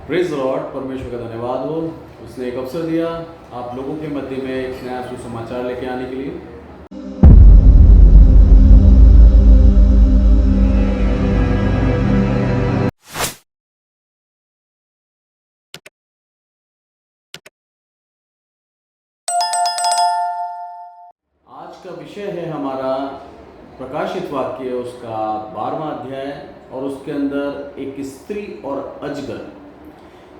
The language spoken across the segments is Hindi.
Praise Lord. परमेश्वर का धन्यवाद हो, उसने एक अवसर दिया आप लोगों के मध्य में एक नया सुसमाचार लेके आने के लिए। आज का विषय है हमारा प्रकाशित वाक्य, उसका 12वां अध्याय और उसके अंदर एक स्त्री और अजगर,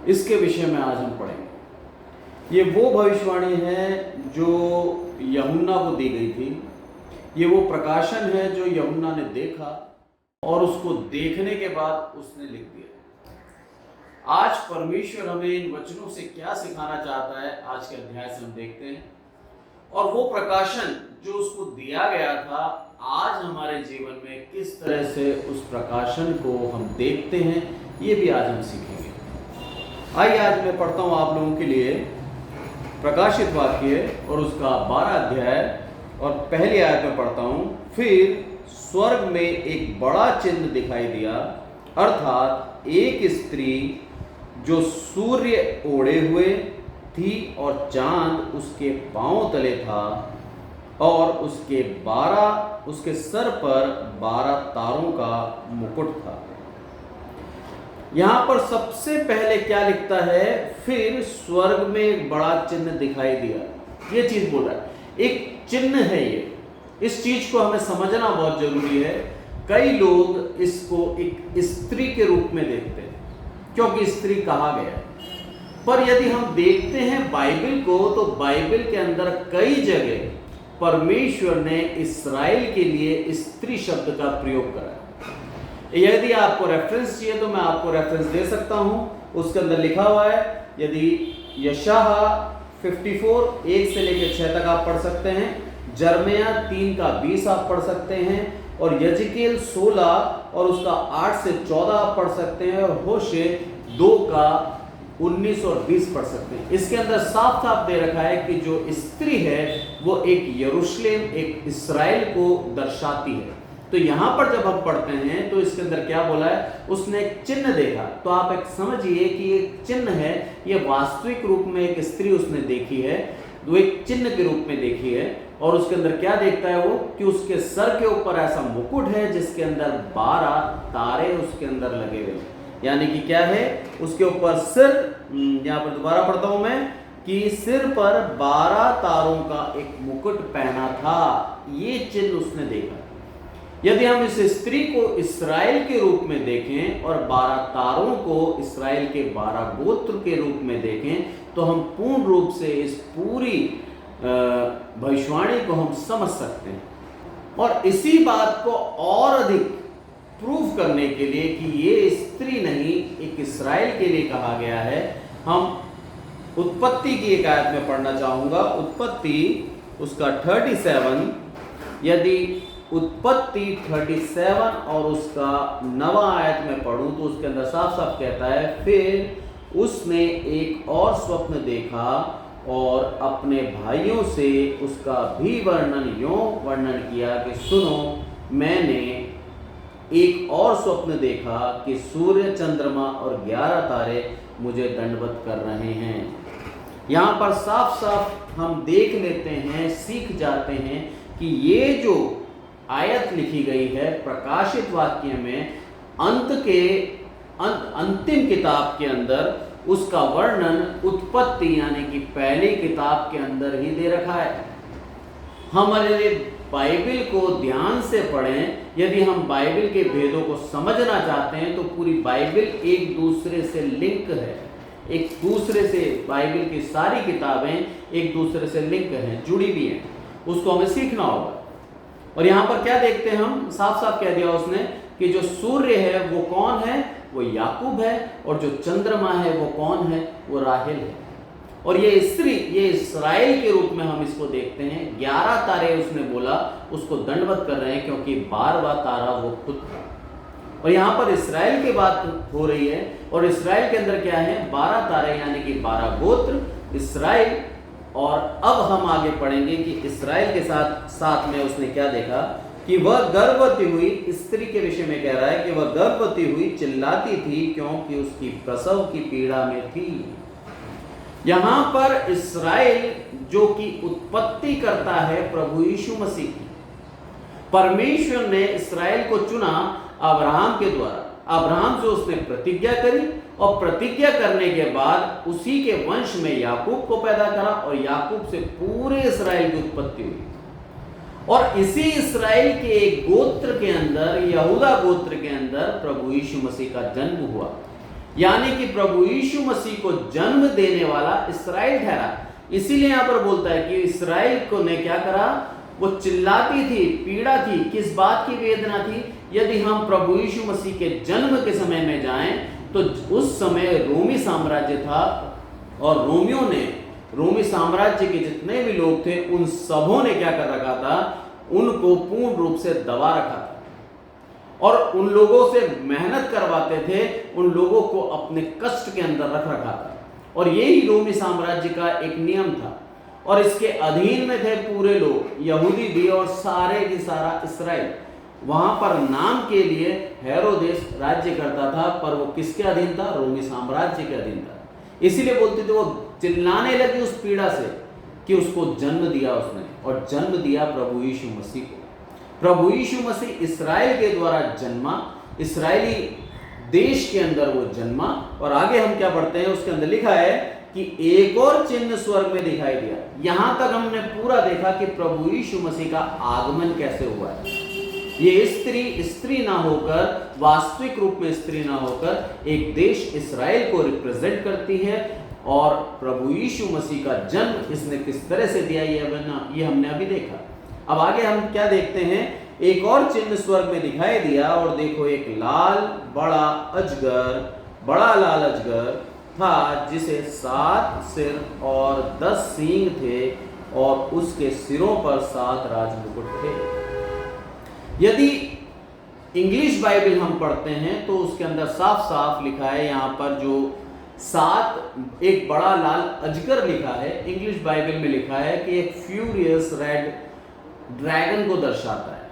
इसके विषय में आज हम पढ़ेंगे। ये वो भविष्यवाणी है जो यूहन्ना को दी गई थी। ये वो प्रकाशन है जो यूहन्ना ने देखा और उसको देखने के बाद उसने लिख दिया। आज परमेश्वर हमें इन वचनों से क्या सिखाना चाहता है, आज के अध्याय से हम देखते हैं। और वो प्रकाशन जो उसको दिया गया था, आज हमारे जीवन में किस तरह से उस प्रकाशन को हम देखते हैं, ये भी आज हम सीखेंगे। आइए आज मैं पढ़ता हूँ आप लोगों के लिए प्रकाशित वाक्य और उसका 12 अध्याय और पहली आयत में पढ़ता हूँ। फिर स्वर्ग में एक बड़ा चिन्ह दिखाई दिया, अर्थात एक स्त्री जो सूर्य ओढ़े हुए थी और चांद उसके पांव तले था और उसके सर पर 12 तारों का मुकुट था। यहां पर सबसे पहले क्या लिखता है? फिर स्वर्ग में एक बड़ा चिन्ह दिखाई दिया। ये चीज बोल रहा है, एक चिन्ह है ये। इस चीज को हमें समझना बहुत जरूरी है। कई लोग इसको एक स्त्री के रूप में देखते हैं क्योंकि स्त्री कहा गया है, पर यदि हम देखते हैं बाइबल को तो बाइबल के अंदर कई जगह परमेश्वर ने इस्राएल के लिए स्त्री शब्द का प्रयोग करा है। यदि आपको रेफरेंस चाहिए तो मैं आपको रेफरेंस दे सकता हूं। उसके अंदर लिखा हुआ है, यदि यशाया 54 1 से लेकर 6 तक आप पढ़ सकते हैं, जर्मिया 3 का 20 आप पढ़ सकते हैं, और यजकेल 16 और उसका 8 से 14 आप पढ़ सकते हैं, और होशे 2 का 19 और 20 पढ़ सकते हैं। इसके अंदर साफ साफ दे रखा है कि जो स्त्री है वो एक यरूशलेम, एक इस्राएल को दर्शाती है। तो यहां पर जब हम पढ़ते हैं तो इसके अंदर क्या बोला है? उसने एक चिन्ह देखा। तो आप एक समझिए कि एक चिन्ह है, ये वास्तविक रूप में एक स्त्री उसने देखी है, वो एक चिन्ह के रूप में देखी है। और उसके अंदर क्या देखता है वो कि उसके सर के ऊपर ऐसा मुकुट है जिसके अंदर 12 तारे उसके अंदर लगे हुए, यानी कि क्या है? उसके ऊपर सिर, यहां पर दोबारा पढ़ता हूं मैं, कि सिर पर 12 तारों का एक मुकुट पहना था। ये चिन्ह उसने देखा। यदि हम इस स्त्री को इस्राएल के रूप में देखें और 12 तारों को इस्राएल के 12 गोत्र के रूप में देखें तो हम पूर्ण रूप से इस पूरी भविष्यवाणी को हम समझ सकते हैं। और इसी बात को और अधिक प्रूव करने के लिए कि ये स्त्री नहीं, एक इस्राएल के लिए कहा गया है, हम उत्पत्ति की एक आयत में पढ़ना चाहूंगा। उत्पत्ति उसका 37, यदि उत्पत्ति 37 और उसका 9वां आयत में पढ़ूं तो उसके अंदर साफ साफ कहता है, फिर उसने एक और स्वप्न देखा और अपने भाइयों से उसका भी वर्णन किया कि सुनो, मैंने एक और स्वप्न देखा कि सूर्य, चंद्रमा और 11 तारे मुझे दंडवत कर रहे हैं। यहां पर साफ साफ हम देख लेते हैं, सीख जाते हैं कि ये जो आयत लिखी गई है प्रकाशित वाक्य में, अंतिम किताब के अंदर उसका वर्णन उत्पत्ति यानी कि पहली किताब के अंदर ही दे रखा है। हम यदि बाइबल को ध्यान से पढ़ें, यदि हम बाइबल के भेदों को समझना चाहते हैं तो पूरी बाइबल एक दूसरे से लिंक है। एक दूसरे से बाइबल की सारी किताबें एक दूसरे से लिंक हैं, जुड़ी भी हैं। उसको हमें सीखना होगा। और यहां पर क्या देखते हैं हम? साफ साफ कह दिया उसने कि जो सूर्य है वो कौन है? वो याकूब है, और जो चंद्रमा है वो कौन है? वो राहेल है। और ये स्त्री, ये इस्राएल के रूप में हम इसको देखते हैं। 11 तारे उसने बोला उसको दंडवत कर रहे हैं क्योंकि 12वां तारा वो खुद था। और यहाँ पर इस्राएल की बात हो रही है, और इस्राएल के अंदर क्या है? 12 तारे यानी कि 12 गोत्र इस्राएल। और अब हम आगे पढ़ेंगे कि इस्राएल के साथ साथ में उसने क्या देखा कि वह गर्भवती हुई, स्त्री के विषय में कह रहा है कि वह गर्भवती हुई, चिल्लाती थी क्योंकि उसकी प्रसव की पीड़ा में थी। यहां पर इस्राएल जो कि उत्पत्ति करता है प्रभु यीशु मसीह की। परमेश्वर ने इस्राएल को चुना अब्राहम के द्वारा। अब्राहम से उसने प्रतिज्ञा करी और प्रतिज्ञा करने के बाद उसी के वंश में याकूब को पैदा करा और याकूब से पूरे इस्राएल की उत्पत्ति हुई। और इसी इस्राएल के एक गोत्र के अंदर, यहूदा गोत्र के अंदर प्रभु यीशु मसीह का जन्म हुआ। यानी कि प्रभु यीशु मसीह को जन्म देने वाला इस्राएल ठहरा। इसीलिए यहां पर बोलता है कि इस्राएल को ने क्या करा, वो चिल्लाती थी, पीड़ा थी। किस बात की वेदना थी? यदि हम प्रभु यीशु मसीह के जन्म के समय में जाएं तो उस समय रोमी साम्राज्य था और रोमियों ने, रोमी साम्राज्य के जितने भी लोग थे उन सबों ने क्या कर रखा था, उनको पूर्ण रूप से दबा रखा था और उन लोगों से मेहनत करवाते थे, उन लोगों को अपने कष्ट के अंदर रख रखा था। और यही रोमी साम्राज्य का एक नियम था और इसके अधीन में थे पूरे लोग, यहूदी भी और सारे की सारा इस्राएल। वहां पर नाम के लिए हेरोदेस राज्य करता था, पर वो किसके अधीन था? रोमी साम्राज्य के अधीन था। इसीलिए बोलते थे, वो चिल्लाने लगी उस पीड़ा से कि उसको जन्म दिया उसने, और जन्म दिया प्रभु यीशु मसीह को। प्रभु यीशु मसीह इस्राएल के द्वारा जन्मा, इस्राएली देश के अंदर वो जन्मा। और आगे हम क्या पढ़ते हैं, उसके अंदर लिखा है कि एक और चिन्ह स्वर्ग में दिखाई दिया। यहां तक हमने पूरा देखा कि प्रभु यीशु मसीह का आगमन कैसे हुआ है। ये स्त्री ना होकर, वास्तविक रूप में स्त्री ना होकर, एक देश इस्राएल को रिप्रेजेंट करती है। और प्रभु यीशु मसीह का जन्म इसने किस तरह से दिया, ये हमने अभी देखा। अब आगे हम क्या देखते हैं, एक और चिन्ह स्वर्ग में दिखाई दिया और देखो, एक लाल बड़ा लाल अजगर था जिसे 7 सिर और 10 सींग थे और उसके सिरों पर 7 राजमुकुट थे। यदि इंग्लिश बाइबल हम पढ़ते हैं तो उसके अंदर साफ साफ लिखा है, यहाँ पर जो 7 एक बड़ा लाल अजगर लिखा है, इंग्लिश बाइबल में लिखा है कि एक फ्यूरियस रेड ड्रैगन को दर्शाता है।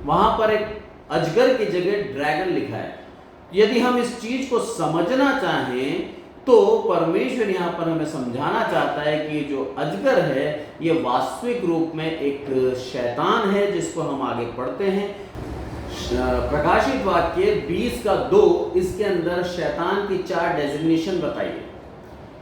वहां पर एक अजगर की जगह ड्रैगन लिखा है। यदि हम इस चीज को समझना चाहें तो परमेश्वर यहाँ पर हमें समझाना चाहता है कि जो अजगर है ये वास्तविक रूप में एक शैतान है, जिसको हम आगे पढ़ते हैं। प्रकाशित वाक्य 20:2 इसके अंदर शैतान की 4 डेजिग्नेशन बताई है।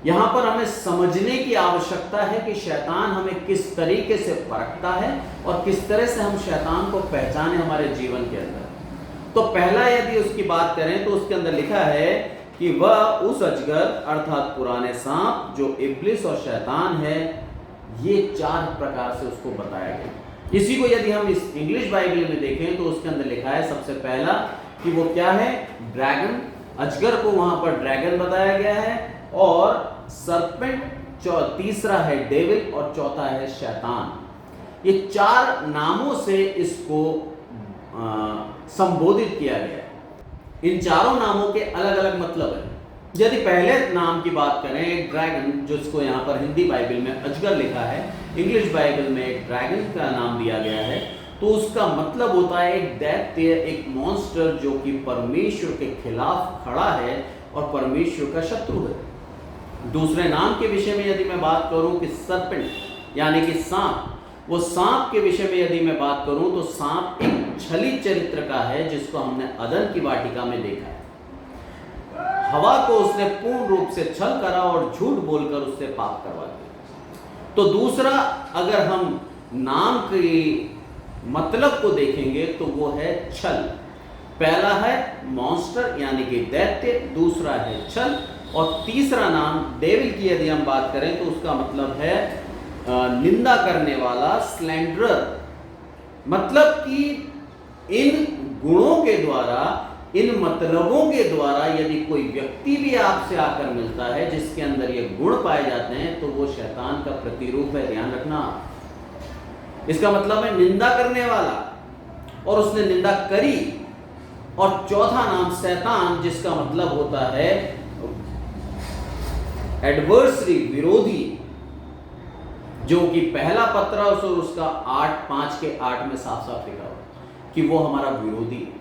यहाँ पर हमें समझने की आवश्यकता है कि शैतान हमें किस तरीके से परखता है और किस तरह से हम शैतान को पहचाने हमारे जीवन के अंदर। तो पहला यदि उसकी बात करें तो उसके अंदर लिखा है कि वह उस अजगर अर्थात पुराने सांप जो इब्लिस और शैतान है, ये 4 प्रकार से उसको बताया गया। इसी को यदि हम इस इंग्लिश बाइबल में देखें तो उसके अंदर लिखा है सबसे पहला कि वो क्या है, ड्रैगन। अजगर को वहां पर ड्रैगन बताया गया है और सरपेंट तीसरा है डेविल और चौथा है शैतान। ये 4 नामों से इसको संबोधित किया गया है। इन चारों नामों के अलग अलग मतलब हैं। यदि पहले नाम की बात करें, एक ड्रैगन, जिसको यहाँ पर हिंदी बाइबल में अजगर लिखा है, इंग्लिश बाइबल में एक ड्रैगन का नाम दिया गया है, तो उसका मतलब होता है एक दैत्य, एक मॉन्स्टर जो कि परमेश्वर के खिलाफ खड़ा है और परमेश्वर का शत्रु है। दूसरे नाम के विषय में यदि मैं बात करूं कि सर्पेंट यानी कि सांप, वो सांप के विषय में यदि मैं बात करूं तो सांप एक छली चरित्र का है जिसको हमने अदन की वाटिका में देखा है। हवा को उसने पूर्ण रूप से छल करा और झूठ बोलकर उससे पाप करवा दिया। तो दूसरा, अगर हम नाम के मतलब को देखेंगे तो वो है छल। पहला है मॉन्स्टर यानी कि दैत्य, दूसरा है छल, और तीसरा नाम डेविल की यदि हम बात करें तो उसका मतलब है निंदा करने वाला, स्लैंडरर। मतलब कि इन गुणों के द्वारा, इन मतलबों के द्वारा यदि कोई व्यक्ति भी आपसे आकर मिलता है जिसके अंदर ये गुण पाए जाते हैं तो वो शैतान का प्रतिरूप है। ध्यान रखना, इसका मतलब है निंदा करने वाला, और उसने निंदा करी। और चौथा नाम शैतान, जिसका मतलब होता है एडवर्सरी, विरोधी, जो कि पहला पत्रस और उसका 8:5 के 8 में साफ साफ लिखा हुआ। कि वो हमारा विरोधी है।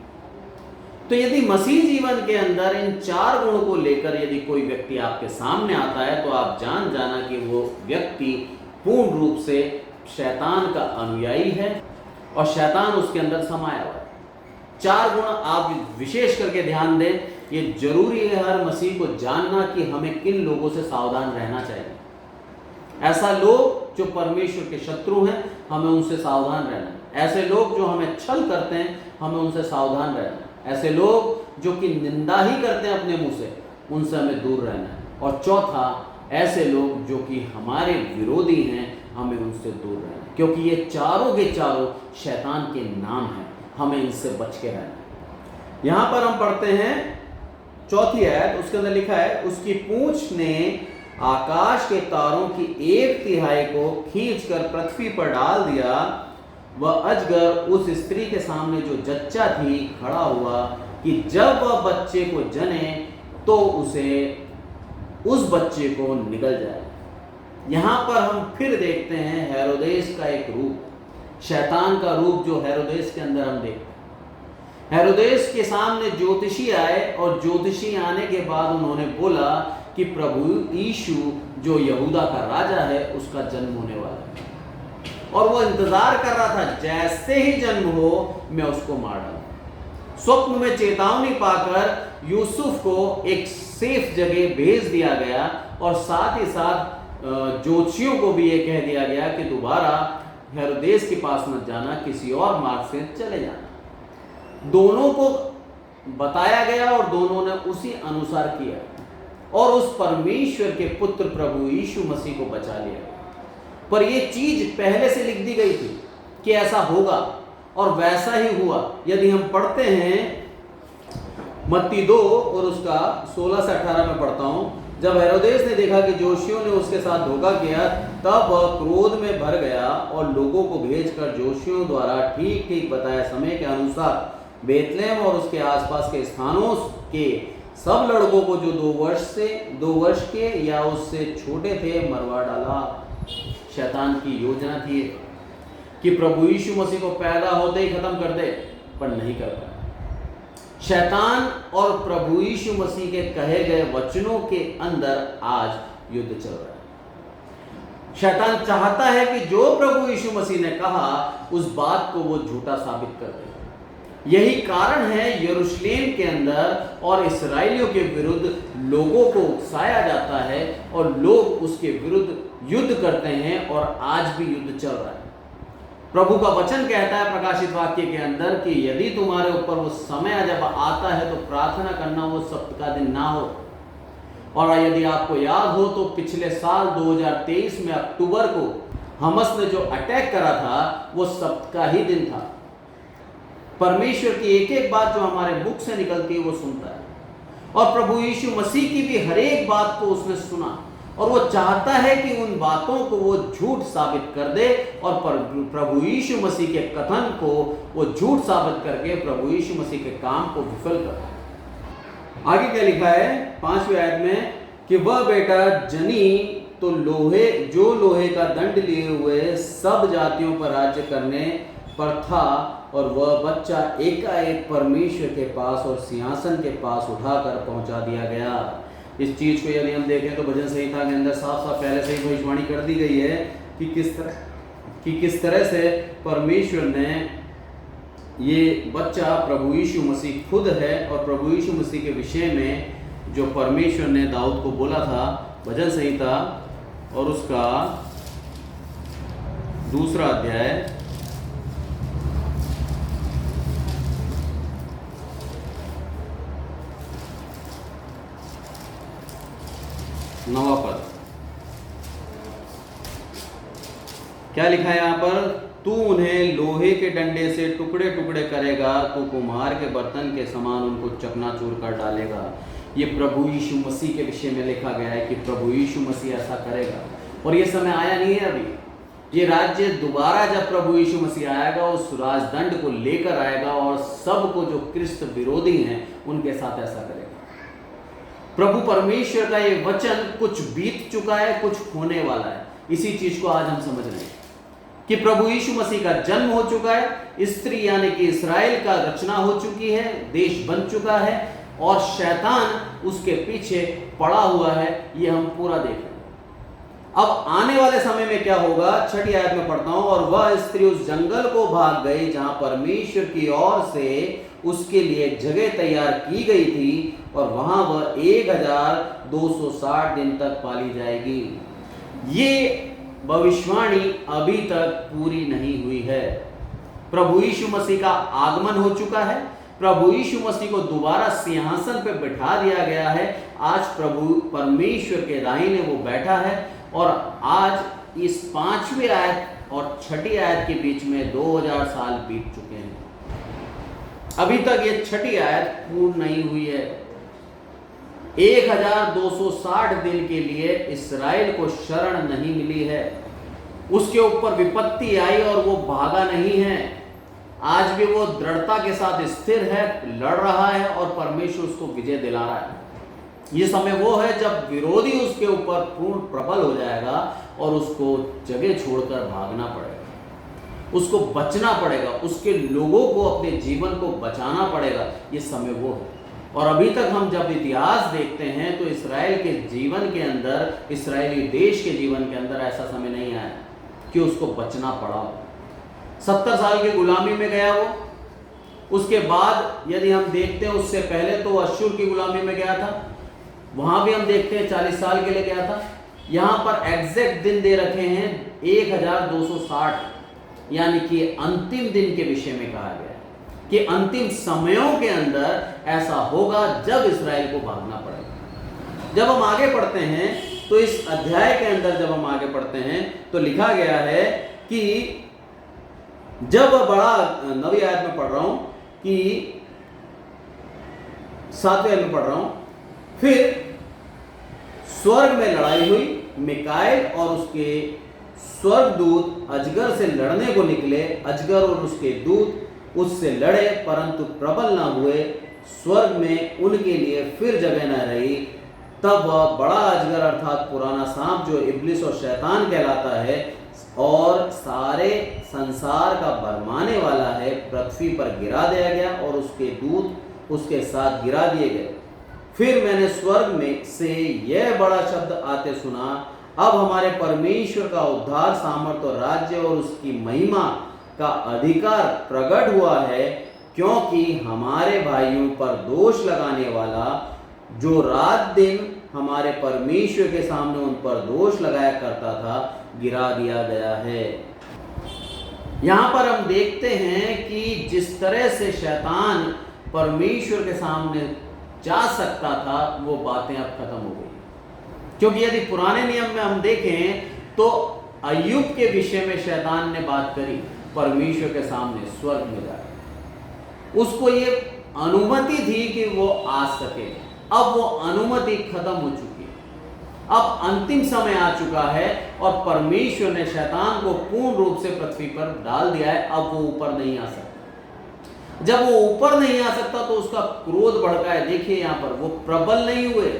तो यदि मसीह जीवन के अंदर इन 4 गुणों को लेकर यदि कोई व्यक्ति आपके सामने आता है तो आप जान जाना कि वो व्यक्ति पूर्ण रूप से शैतान का अनुयायी है और शैतान उसके अंदर समाया हुआ है। 4 गुण आप विशेष करके ध्यान दें, ये जरूरी है हर मसीह को जानना कि हमें किन लोगों से सावधान रहना चाहिए। ऐसा लोग जो परमेश्वर के शत्रु हैं, हमें उनसे सावधान रहना है। ऐसे लोग जो हमें छल करते हैं, हमें उनसे सावधान रहना है। ऐसे लोग जो कि निंदा ही करते हैं अपने मुंह से, उनसे हमें दूर रहना है। और चौथा, ऐसे लोग जो कि हमारे विरोधी हैं, हमें उनसे दूर रहना है, क्योंकि ये चारों के चारों शैतान के नाम हैं। हमें इनसे बच के रहना है। यहां पर हम पढ़ते हैं 4वीं आयत, उसके अंदर लिखा है, उसकी पूंछ ने आकाश के तारों की 1/3 को खींचकर पृथ्वी पर डाल दिया। वह अजगर उस स्त्री के सामने जो जच्चा थी खड़ा हुआ कि जब वह बच्चे को जने तो उसे उस बच्चे को निगल जाए। यहां पर हम फिर देखते हैं हेरोदेस का एक रूप, शैतान का रूप जो हेरोदेस के अंदर हम देखते हैं। हेरोदेस के सामने ज्योतिषी आए और ज्योतिषी आने के बाद उन्होंने बोला कि प्रभु यीशु जो यहूदा का राजा है उसका जन्म होने वाला है, और वो इंतजार कर रहा था जैसे ही जन्म हो मैं उसको मार डालूं। स्वप्न में चेतावनी पाकर यूसुफ को एक सेफ जगह भेज दिया गया और साथ ही साथ ज्योतिषियों को भी ये कह दिया गया कि दोबारा हेरोदेस के पास मत जाना, किसी और मार्ग से चले जाना। दोनों को बताया गया और दोनों ने उसी अनुसार किया और उस परमेश्वर के पुत्र प्रभु यीशु मसीह को बचा लिया। पर यह चीज पहले से लिख दी गई थी कि ऐसा होगा और वैसा ही हुआ। यदि हम पढ़ते हैं मत्ती 2 और उसका 16 से 18 में पढ़ता हूं, जब हेरोदेस ने देखा कि जोशियों ने उसके साथ धोखा किया, तब वह क्रोध में भर गया और लोगों को भेजकर जोशियों द्वारा ठीक ठीक बताए समय के अनुसार बेतलेहम और उसके आसपास के स्थानों के सब लड़कों को जो 2 वर्ष के या उससे छोटे थे मरवा डाला। शैतान की योजना थी कि प्रभु यीशु मसीह को पैदा होते ही खत्म कर दे, पर नहीं कर पाया। शैतान और प्रभु यीशु मसीह के कहे गए वचनों के अंदर आज युद्ध चल रहा है। शैतान चाहता है कि जो प्रभु यीशु मसीह ने कहा उस बात को वो झूठा साबित कर दे। यही कारण है यरूशलेम के अंदर और इस्राएलियों के विरुद्ध लोगों को उकसाया जाता है और लोग उसके विरुद्ध युद्ध करते हैं और आज भी युद्ध चल रहा है। प्रभु का वचन कहता है प्रकाशित वाक्य के अंदर कि यदि तुम्हारे ऊपर वो समय जब आता है तो प्रार्थना करना वो सप्त का दिन ना हो। और यदि आपको याद हो तो पिछले साल 2023 में अक्टूबर को हमास ने जो अटैक करा था वो सप्त का ही दिन था। परमेश्वर की एक एक बात जो हमारे मुख से निकलती है वो सुनता है और प्रभु यीशु मसीह की भी हर एक बात को उसने सुना और वो चाहता है कि उन बातों को वो झूठ साबित कर दे और प्रभु यीशु मसीह के कथन को वो झूठ साबित करके प्रभु यीशु मसीह के काम को विफल कर दे। आगे क्या लिखा है 5वीं आयत में कि वह बेटा जनी तो लोहे का दंड लिए हुए सब जातियों पर राज्य करने पर था और वह बच्चा एकाएक परमेश्वर के पास और सिंहासन के पास उठाकर पहुंचा दिया गया। इस चीज को यदि हम देखें तो भजन संहिता के अंदर साफ साफ पहले से ही भविष्यवाणी कर दी गई है कि किस तरह से परमेश्वर ने ये बच्चा प्रभु यीशु मसीह खुद है और प्रभु यीशु मसीह के विषय में जो परमेश्वर ने दाऊद को बोला था भजन संहिता और उसका 2 अध्याय 9वां पद क्या लिखा है यहाँ पर, तू उन्हें लोहे के डंडे से टुकड़े टुकड़े करेगा, तू कुम्हार के बर्तन के समान उनको चकनाचूर कर डालेगा। ये प्रभु यीशु मसीह के विषय में लिखा गया है कि प्रभु यीशु मसीह ऐसा करेगा और ये समय आया नहीं है अभी। ये राज्य दोबारा जब प्रभु यीशु मसीह आएगा उस राजदंड को लेकर आएगा और सबको जो क्रिस्त विरोधी हैं उनके साथ ऐसा करेगा। प्रभु परमेश्वर का ये वचन कुछ बीत चुका है, कुछ होने वाला है। इसी चीज को आज हम समझ रहे हैं कि प्रभु यीशु मसीह का जन्म हो चुका है, स्त्री यानी कि इस्राएल का रचना हो चुकी है, देश बन चुका है और शैतान उसके पीछे पड़ा हुआ है। ये हम पूरा देख रहे हैं। अब आने वाले समय में क्या होगा, 6 आयत में पढ़ता हूं, और वह स्त्री उस जंगल को भाग गई जहां परमेश्वर की ओर से उसके लिए जगह तैयार की गई थी और वहां वह 1260 दिन तक पाली जाएगी। ये भविष्यवाणी अभी तक पूरी नहीं हुई है। प्रभु यीशु मसीह का आगमन हो चुका है, प्रभु यीशु मसीह को दोबारा सिंहासन पे बिठा दिया गया है। आज प्रभु परमेश्वर के दाहिने वो बैठा है और आज इस 5वीं आयत और 6 आयत के बीच में 2000 साल बीत चुके हैं। अभी तक ये 6 आयत पूर्ण नहीं हुई है। 1260 दिन के लिए इस्राएल को शरण नहीं मिली है, उसके ऊपर विपत्ति आई और वो भागा नहीं है। आज भी वो दृढ़ता के साथ स्थिर है, लड़ रहा है और परमेश्वर उसको विजय दिला रहा है। ये समय वो है जब विरोधी उसके ऊपर पूर्ण प्रबल हो जाएगा और उसको जगह छोड़कर भागना पड़ेगा, उसको बचना पड़ेगा, उसके लोगों को अपने जीवन को बचाना पड़ेगा। ये समय वो है। और अभी तक हम जब इतिहास देखते हैं तो इस्राएल के जीवन के अंदर, इस्राएली देश के जीवन के अंदर ऐसा समय नहीं आया कि उसको बचना पड़ा। 70 साल की गुलामी में गया वो, उसके बाद यदि हम देखते हैं उससे पहले तो अश्शूर की गुलामी में गया था, वहां भी हम देखते हैं 40 साल के लिए गया था। यहां पर एग्जैक्ट दिन दे रखे हैं 1260, यानी कि अंतिम दिन के विषय में कहा गया है कि अंतिम समयों के अंदर ऐसा होगा जब इस्राएल को भागना पड़ेगा। जब हम आगे पढ़ते हैं तो इस अध्याय के अंदर जब हम आगे पढ़ते हैं तो लिखा गया है कि जब बड़ा 9वीं आयत में पढ़ रहा हूं कि 7वें आयत में पढ़ रहा हूं, फिर स्वर्ग में लड़ाई हुई, मिकाएल और उसके स्वर्गदूत अजगर से लड़ने को निकले। अजगर और उसके दूत उससे लड़े परंतु प्रबल न हुए, स्वर्ग में उनके लिए फिर जगह न रही। तब वह बड़ा अजगर अर्थात पुराना सांप जो इब्लिस और शैतान कहलाता है और सारे संसार का भरमाने वाला है, पृथ्वी पर गिरा दिया गया और उसके दूत उसके साथ गिरा दिए गए। फिर मैंने स्वर्ग में से यह बड़ा शब्द आते सुना, अब हमारे परमेश्वर का उद्धार, सामर्थ और राज्य और उसकी महिमा का अधिकार प्रकट हुआ है, क्योंकि हमारे भाइयों पर दोष लगाने वाला जो रात दिन हमारे परमेश्वर के सामने उन पर दोष लगाया करता था, गिरा दिया गया है। यहां पर हम देखते हैं कि जिस तरह से शैतान परमेश्वर के सामने जा सकता था वो बातें अब खत्म हो गई। क्योंकि यदि पुराने नियम में हम देखें तो अय्यूब के विषय में शैतान ने बात करी, परमेश्वर के सामने स्वर्ग में जाए, उसको ये अनुमति थी कि वो आ सके। अब वो अनुमति खत्म हो चुकी है, अब अंतिम समय आ चुका है और परमेश्वर ने शैतान को पूर्ण रूप से पृथ्वी पर डाल दिया है। अब वो ऊपर नहीं आ सकता। जब वो ऊपर नहीं आ सकता तो उसका क्रोध भड़का है। देखिए यहां पर वो प्रबल नहीं हुए,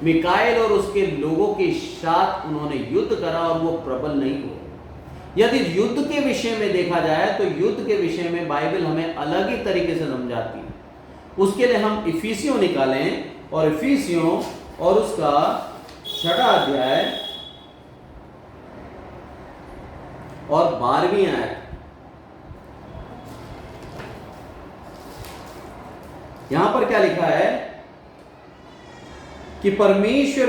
मिकाएल और उसके लोगों के साथ उन्होंने युद्ध करा और वो प्रबल नहीं हुए। यदि युद्ध के विषय में देखा जाए तो युद्ध के विषय में बाइबल हमें अलग ही तरीके से समझाती है। उसके लिए हम इफिसियों निकालें और इफिसियों और उसका 6वां अध्याय और 12वीं आयत, यहां पर क्या लिखा है कि परमेश्वर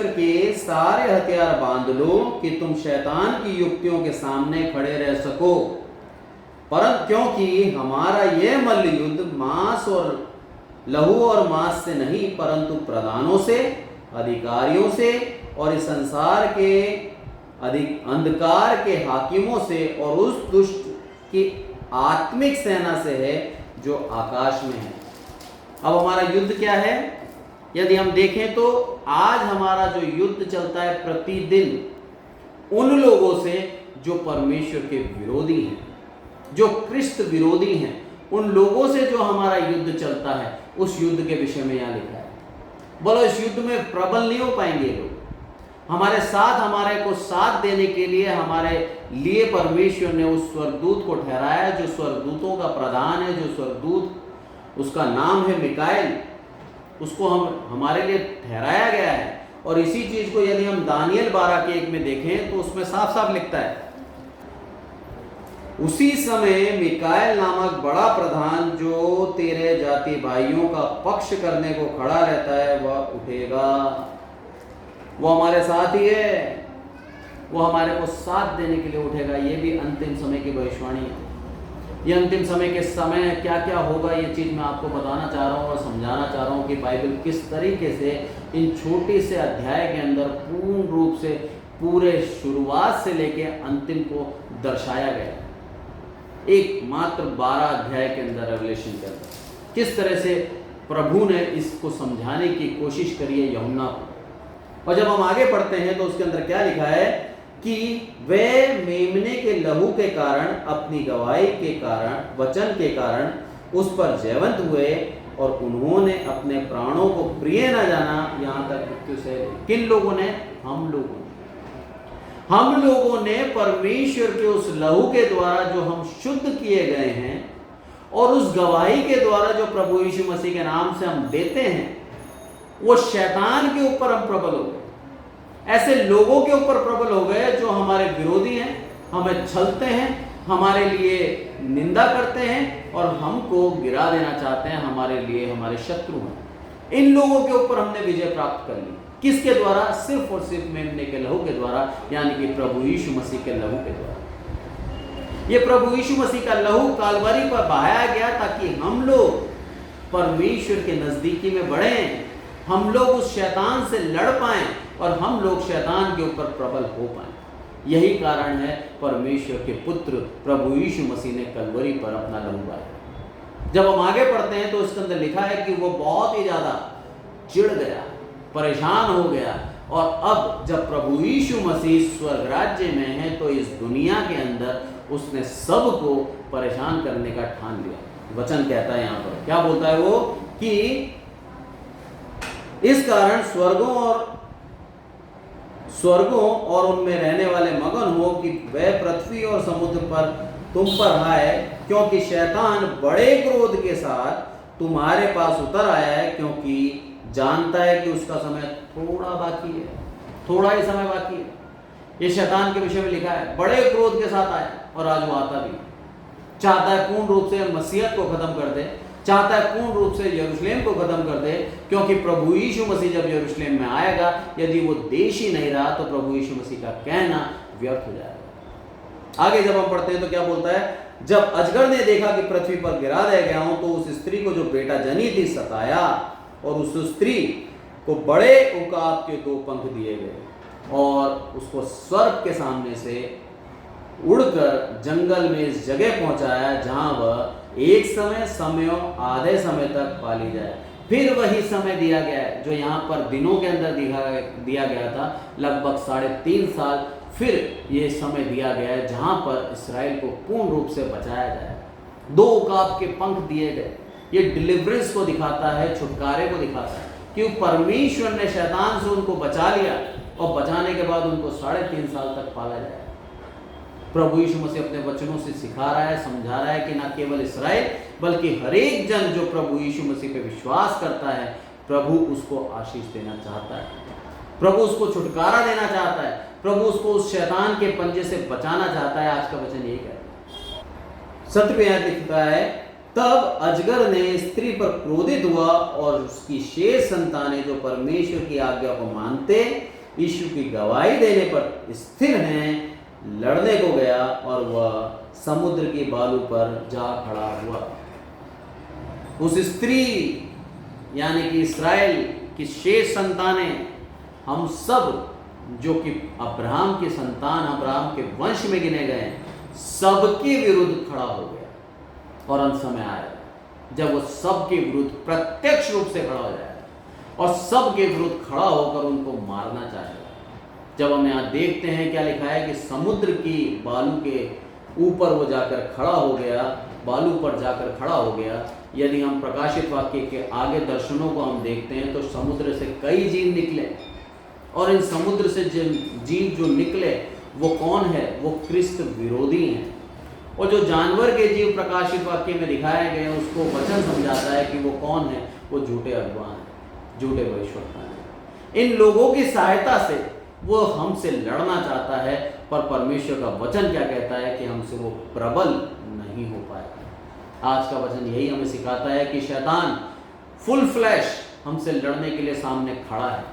के सारे हथियार बांध लो कि तुम शैतान की युक्तियों के सामने खड़े रह सको, परंतु क्योंकि हमारा यह मल्ल युद्ध मांस और लहू और मांस से नहीं परंतु प्रधानों से, अधिकारियों से और इस संसार के अंधकार के हाकिमों से और उस दुष्ट की आत्मिक सेना से है जो आकाश में है। अब हमारा युद्ध क्या है? यदि हम देखें तो आज हमारा जो युद्ध चलता है प्रतिदिन उन लोगों से जो परमेश्वर के विरोधी हैं, जो क्रिस्त विरोधी हैं, उन लोगों से जो हमारा युद्ध चलता है, उस युद्ध के विषय में यहां लिखा है। बोलो इस युद्ध में प्रबल नहीं हो पाएंगे लोग। हमारे साथ, हमारे को साथ देने के लिए हमारे लिए परमेश्वर ने उस स्वर्गदूत को ठहराया, जो स्वर्गदूतों का प्रधान है, जो स्वर्गदूत उसका नाम है मिकाएल, उसको हमारे लिए ठहराया गया है। और इसी चीज को यदि हम दानियल 12:1 में देखें तो उसमें साफ साफ लिखता है, उसी समय मिकाएल नामक बड़ा प्रधान जो तेरे जाति भाइयों का पक्ष करने को खड़ा रहता है वह उठेगा। वो हमारे साथ ही है, वो हमारे को साथ देने के लिए उठेगा। ये भी अंतिम समय की भविष्यवाणी है। ये अंतिम समय के समय क्या क्या होगा, ये चीज मैं आपको बताना चाह रहा हूँ और समझाना चाह रहा हूँ कि बाइबल किस तरीके से इन छोटे से अध्याय के अंदर पूर्ण रूप से पूरे शुरुआत से लेके अंतिम को दर्शाया गया। एक मात्र 12 अध्याय के अंदर रेवलेशन के अंदर किस तरह से प्रभु ने इसको समझाने की कोशिश करी है यूहन्ना को। और जब हम आगे पढ़ते हैं तो उसके अंदर क्या लिखा है कि वे मेमने के लहू के कारण, अपनी गवाही के कारण, वचन के कारण उस पर जयवंत हुए और उन्होंने अपने प्राणों को प्रिय न जाना, यहां तक मृत्यु से। किन लोगों ने? हम लोगों ने परमेश्वर के उस लहू के द्वारा जो हम शुद्ध किए गए हैं और उस गवाही के द्वारा जो प्रभु यीशु मसीह के नाम से हम देते हैं, वो शैतान के ऊपर हम प्रबल हो गए। ऐसे लोगों के ऊपर प्रबल हो गए जो हमारे विरोधी हैं, हमें छलते हैं, हमारे लिए निंदा करते हैं और हमको गिरा देना चाहते हैं, हमारे लिए हमारे शत्रु हैं। इन लोगों के ऊपर हमने विजय प्राप्त कर ली। किसके द्वारा? सिर्फ और सिर्फ मेमने के लहू के द्वारा, यानी कि प्रभु यीशु मसीह के लहू के द्वारा। ये प्रभु यीशु मसीह का लहू कालवारी पर बहाया गया ताकि हम लोग परमेश्वर के नजदीकी में बढ़ें, हम लोग उस शैतान से लड़ पाएं और हम लोग शैतान के ऊपर प्रबल हो पाएं। यही कारण है परमेश्वर के पुत्र प्रभु यीशु मसीह ने कलवरी पर अपना लहू बहाया। जब हम आगे पढ़ते हैं तो उसके अंदर लिखा है कि वो बहुत ही ज्यादा चिढ़ गया, परेशान हो गया, और अब जब प्रभु यीशु मसीह स्वर्ग राज्य में है तो इस दुनिया के अंदर उसने सबको परेशान करने का ठान लिया। वचन कहता है, यहां पर क्या बोलता है वो, कि इस कारण स्वर्गों और उनमें रहने वाले मगन हो कि वह पृथ्वी और समुद्र पर तुम पर आए, क्योंकि शैतान बड़े क्रोध के साथ तुम्हारे पास उतर आया है, क्योंकि जानता है कि उसका समय थोड़ा बाकी है, थोड़ा ही समय बाकी है। ये शैतान के विषय में लिखा है, बड़े क्रोध के साथ आया और आज वो आता भी चाहता है पूर्ण रूप से मसीहत को खत्म कर दे, चाहता है पूर्ण रूप से यरूशलेम को खत्म कर दे, क्योंकि प्रभु यीशु मसीह जब यरूशलेम में आएगा, यदि वो देश ही नहीं रहा तो प्रभु यीशु मसीह का कहना व्यर्थ हो जाएगा। आगे जब हम पढ़ते हैं तो क्या बोलता है, जब अजगर ने देखा कि पृथ्वी पर गिरा दिया गया हूं, तो उस स्त्री को जो बेटा जनी थी सताया, और उस स्त्री को बड़े उकाब के 2 पंख दिए गए और उसको स्वर्ग के सामने से उड़कर जंगल में इस जगह पहुंचाया जहां वह एक समयों आधे समय तक पाली जाए। फिर वही समय दिया गया है जो यहाँ पर दिनों के अंदर दिया गया था, लगभग 3.5 साल फिर ये समय दिया गया है जहां पर इस्राएल को पूर्ण रूप से बचाया जाए। 2 उकाब के पंख दिए गए। ये डिलीवरेंस को दिखाता है, छुटकारे को दिखाता है कि परमेश्वर ने शैतान से उनको बचा लिया और बचाने के बाद उनको 3.5 साल तक पाला जाए। प्रभु यीशु मसीह अपने वचनों से सिखा रहा है, समझा रहा है कि ना केवल इस्राएल बल्कि हर एक जन जो प्रभु यीशु मसीह पे विश्वास करता है, प्रभु उसको आशीष देना चाहता है, प्रभु उसको छुटकारा देना चाहता है, प्रभु उसको उस शैतान के पंजे से बचाना चाहता है। आज का वचन यही कहता है। 7वें आयत लिखता है, तब अजगर ने स्त्री पर क्रोधित हुआ और उसकी शेष संतानें जो परमेश्वर की आज्ञा को मानते, यीशु की गवाही देने पर स्थिर हैं, लड़ने को गया और वह समुद्र की बालू पर जा खड़ा हुआ। उस स्त्री यानी कि इस्राएल की शेष संतानें, हम सब जो कि अब्राहम के संतान, अब्राहम के वंश में गिने गए, सबके विरुद्ध खड़ा हो गया। और अंत समय आया जब वो सबके विरुद्ध प्रत्यक्ष रूप से खड़ा हो जाएगा और सबके विरुद्ध खड़ा होकर उनको मारना चाहेगा। जब हम यहाँ देखते हैं क्या लिखा है कि समुद्र की बालू के ऊपर वो जाकर खड़ा हो गया, बालू पर जाकर खड़ा हो गया। यदि हम प्रकाशित वाक्य के आगे दर्शनों को हम देखते हैं तो समुद्र से कई जीव निकले और इन समुद्र से जीव जो निकले वो कौन है? वो क्रिस्त विरोधी हैं। और जो जानवर के जीव प्रकाशित वाक्य में दिखाए गए उसको वचन समझाता है कि वो कौन है? वो झूठे अगुआ हैं, झूठे भविष्यवक्ता हैं। इन लोगों की सहायता से वो हमसे लड़ना चाहता है, पर परमेश्वर का वचन क्या कहता है कि हमसे वो प्रबल नहीं हो पाएगा। आज का वचन यही हमें सिखाता है कि शैतान फुल फ्लैश हमसे लड़ने के लिए सामने खड़ा है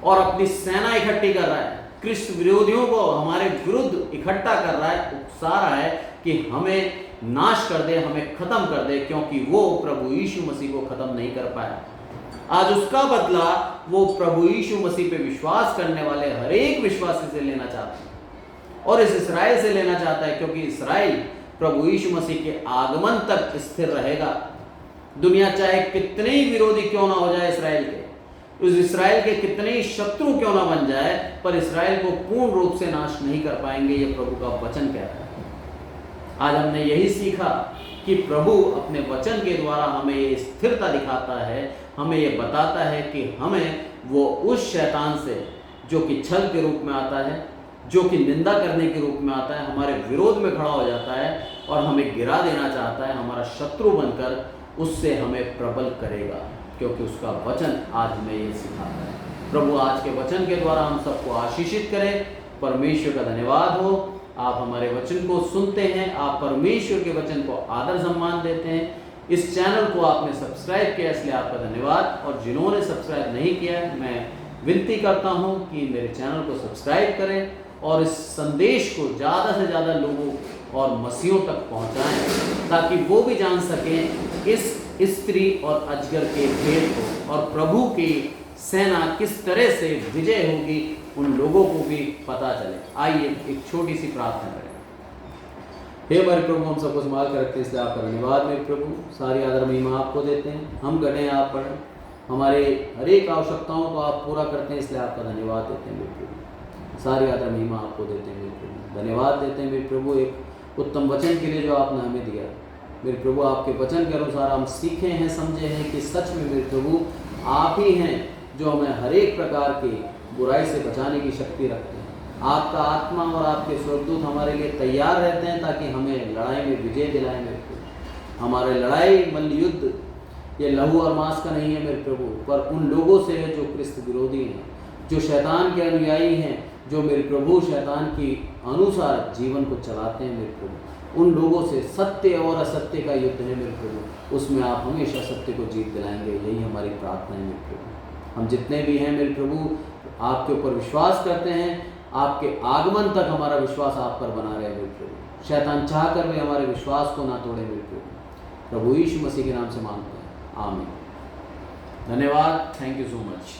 और अपनी सेना इकट्ठी कर रहा है, क्रिस्त विरोधियों को हमारे विरुद्ध इकट्ठा कर रहा है, उकसा रहा है कि हमें नाश कर दे, हमें खत्म कर दे, क्योंकि वो प्रभु यीशु मसीह को खत्म नहीं कर पाया। आज उसका बदला वो प्रभु यीशु मसीह पे विश्वास करने वाले हर एक विश्वासी से लेना चाहता है और इस इस्राएल से लेना चाहता है, क्योंकि इस्राएल प्रभु यीशु मसीह के आगमन तक स्थिर रहेगा। दुनिया चाहे कितने ही विरोधी क्यों ना हो जाए इस्राएल के, उस इस्राएल के कितने ही शत्रु क्यों ना बन जाए, पर इस्राएल को पूर्ण रूप से नाश नहीं कर पाएंगे, ये प्रभु का वचन कहता है। आज हमने यही सीखा कि प्रभु अपने वचन के द्वारा हमें ये स्थिरता दिखाता है, हमें ये बताता है कि हमें वो उस शैतान से जो कि छल के रूप में आता है, जो कि निंदा करने के रूप में आता है, हमारे विरोध में खड़ा हो जाता है और हमें गिरा देना चाहता है, हमारा शत्रु बनकर उससे हमें प्रबल करेगा, क्योंकि उसका वचन आज हमें ये सिखाता है। प्रभु आज के वचन के द्वारा हम सबको आशीषित करें। परमेश्वर का धन्यवाद हो, आप हमारे वचन को सुनते हैं, आप परमेश्वर के वचन को आदर सम्मान देते हैं। इस चैनल को आपने सब्सक्राइब किया, इसलिए आपका धन्यवाद। और जिन्होंने सब्सक्राइब नहीं किया है, मैं विनती करता हूं कि मेरे चैनल को सब्सक्राइब करें और इस संदेश को ज़्यादा से ज़्यादा लोगों और मसीहों तक पहुंचाएं, ताकि वो भी जान सकें इस स्त्री और अजगर के भेद को, और प्रभु की सेना किस तरह से विजय होगी उन लोगों को भी पता चले। आइए एक छोटी सी प्रार्थना करें। हे हमारे प्रभु, हम सबको संभाल कर रखते हैं, इसलिए आपका धन्यवाद मेरे प्रभु। सारी आदर महिमा आपको देते हैं, हम गढ़े आप पढ़ें, हमारे हर एक आवश्यकताओं को आप पूरा करते हैं, इसलिए आपका धन्यवाद देते हैं मेरे प्रभु। सारी आदर महिमा आपको देते हैं मेरे प्रभु, धन्यवाद देते हैं मेरे प्रभु एक उत्तम वचन के लिए जो आपने हमें दिया मेरे प्रभु। आपके वचन के अनुसार हम सीखे हैं, समझे हैं कि सच में मेरे प्रभु आप ही हैं जो हमें हर एक प्रकार की बुराई से बचाने की शक्ति रखते हैं। आपका आत्मा और आपके स्वर्गदूत हमारे लिए तैयार रहते हैं ताकि हमें लड़ाई में विजय दिलाएं मेरे प्रभु। हमारे लड़ाई मल्ल युद्ध ये लहू और मांस का नहीं है मेरे प्रभु, पर उन लोगों से है जो क्रिस्त विरोधी हैं, जो शैतान के अनुयायी हैं, जो मेरे प्रभु शैतान की अनुसार जीवन को चलाते हैं मेरे प्रभु। उन लोगों से सत्य और असत्य का युद्ध है मेरे प्रभु, उसमें आप हमेशा सत्य को जीत दिलाएंगे, यही हमारी प्रार्थना है मेरे प्रभु। हम जितने भी हैं मेरे प्रभु आपके ऊपर विश्वास करते हैं, आपके आगमन तक हमारा विश्वास आप पर बना रहे मेरे प्रभु। शैतान चाह कर भी हमारे विश्वास को ना तोड़े मेरे प्रभु। प्रभु यीशु मसीह के नाम से मांगते हैं, आमीन। धन्यवाद, थैंक यू सो मच।